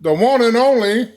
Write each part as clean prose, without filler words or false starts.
The one and only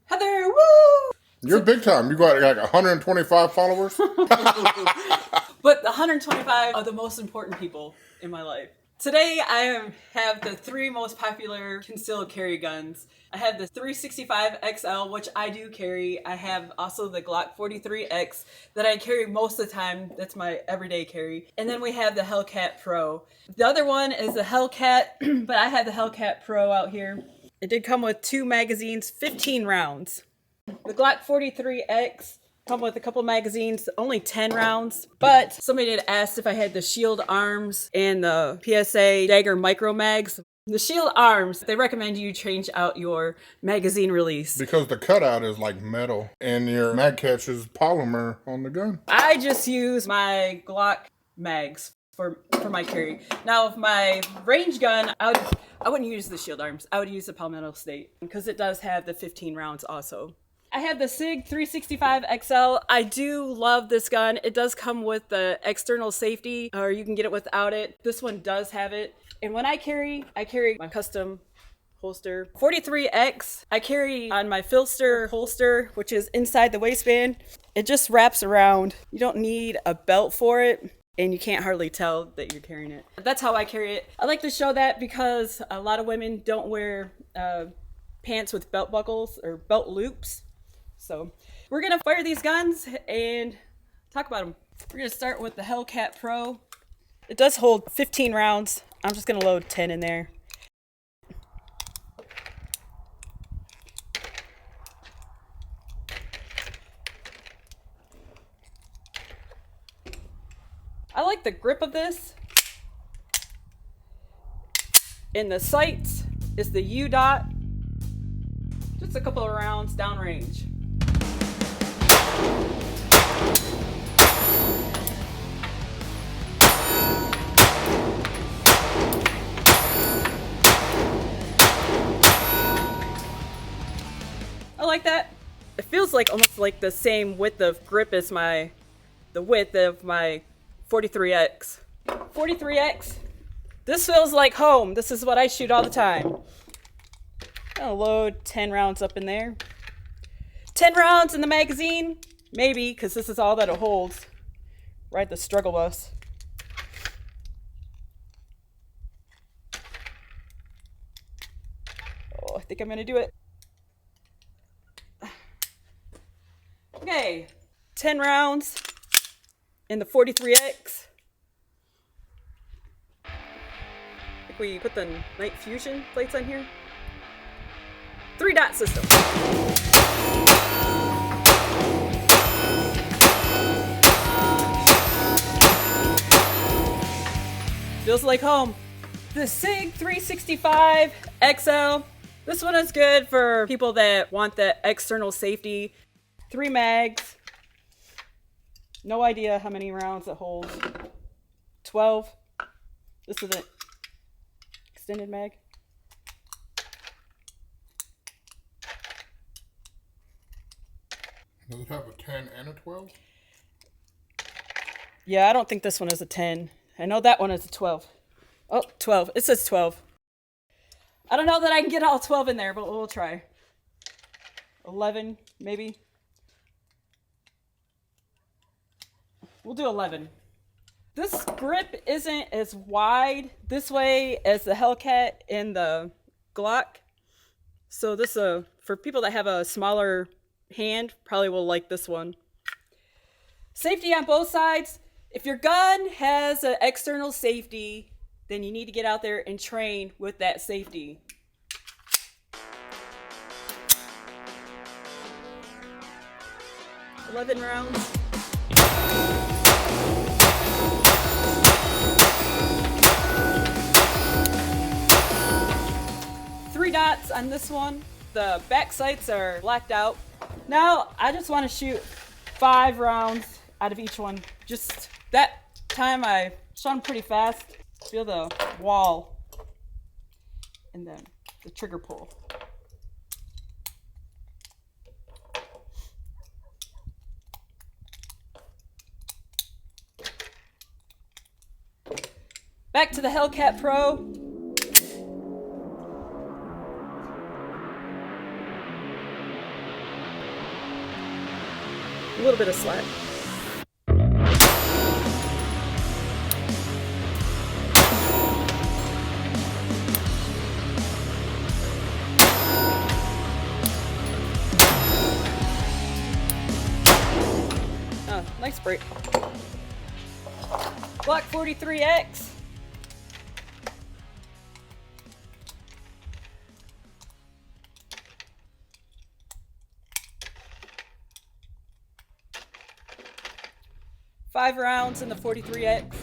Heather, woo! You're big time. You got like 125 followers. But the 125 are the most important people in my life. Today I have the three most popular concealed carry guns. I have the 365 XL, which I do carry. I have also the Glock 43X that I carry most of the time. That's my everyday carry. And then we have the Hellcat Pro. The other one is the Hellcat, but I have the Hellcat Pro out here. It did come with 2 magazines, 15 rounds. The Glock 43X come with a couple magazines, only 10 rounds. But somebody had asked if I had the Shield Arms and the PSA Dagger Micro Mags. The Shield Arms, they recommend you change out your magazine release. Because the cutout is like metal and your mag catch is polymer on the gun. I just use my Glock mags for my carry. Now, if my range gun, I wouldn't use the Shield Arms. I would use the Palmetto State because it does have the 15 rounds also. I have the SIG 365 XL. I do love this gun. It does come with the external safety, or you can get it without it. This one does have it. And when I carry my custom holster. 43X, I carry on my Filster holster, which is inside the waistband. It just wraps around. You don't need a belt for it, and you can't hardly tell that you're carrying it. That's how I carry it. I like to show that because a lot of women don't wear pants with belt buckles or belt loops. So we're gonna fire these guns and talk about them. We're gonna start with the Hellcat Pro. It does hold 15 rounds. I'm just gonna load 10 in there. I like the grip of this. And the sights is the U dot. Just a couple of rounds downrange. I like that. It feels like almost like the same width of grip as the width of my 43X. 43X. This feels like home. This is what I shoot all the time. I'm gonna load 10 rounds up in there. 10 rounds in the magazine? Maybe, because this is all that it holds. Ride the struggle bus. Oh, I think I'm gonna do it. Okay, 10 rounds in the 43X. I think we put the night fusion plates on here. 3-dot system. Feels like home. The SIG 365 XL. This one is good for people that want the external safety. 3 mags. No idea how many rounds it holds. 12. This is an extended mag. Does it have a 10 and a 12? Yeah, I don't think this one is a 10. I know that one is a 12. Oh, 12. It says 12. I don't know that I can get all 12 in there, but we'll try. 11, maybe. We'll do 11. This grip isn't as wide this way as the Hellcat and the Glock. So this, for people that have a smaller hand, probably will like this one. Safety on both sides. If your gun has an external safety, then you need to get out there and train with that safety. $11 rounds. Three dots on this one. The back sights are blacked out. Now, I just want to shoot 5 rounds out of each one. Just that time I shot them pretty fast. Feel the wall and then the trigger pull. Back to the Hellcat Pro. A little bit of slack. Oh, nice break. Glock 43X. Five rounds in the 43X.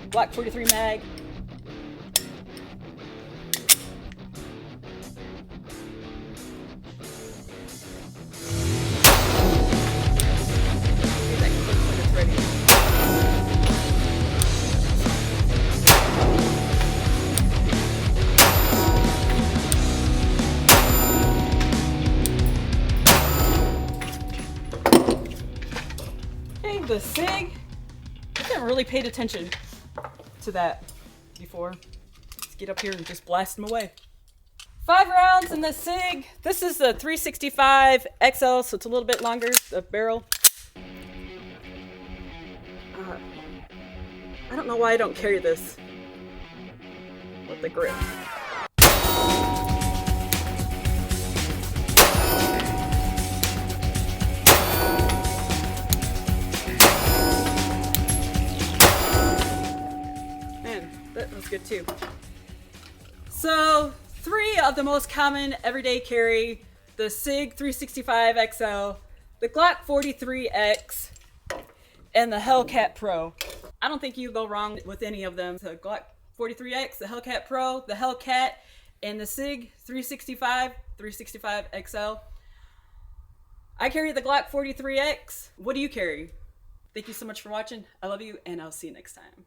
Glock 43 mag. Hey, the SIG. I haven't really paid attention to that before. Let's get up here and just blast them away. 5 rounds in the SIG. This is the 365 XL, so it's a little bit longer, the barrel. I don't know why I don't carry this with the grip. Man, that was good too. So, 3 of the most common everyday carry: the SIG 365 XL, the Glock 43X, and the Hellcat Pro. I don't think you go wrong with any of them. The Glock 43X, the Hellcat Pro, the Hellcat, and the SIG 365 XL. I carry the Glock 43X. What do you carry? Thank you so much for watching. I love you, and I'll see you next time.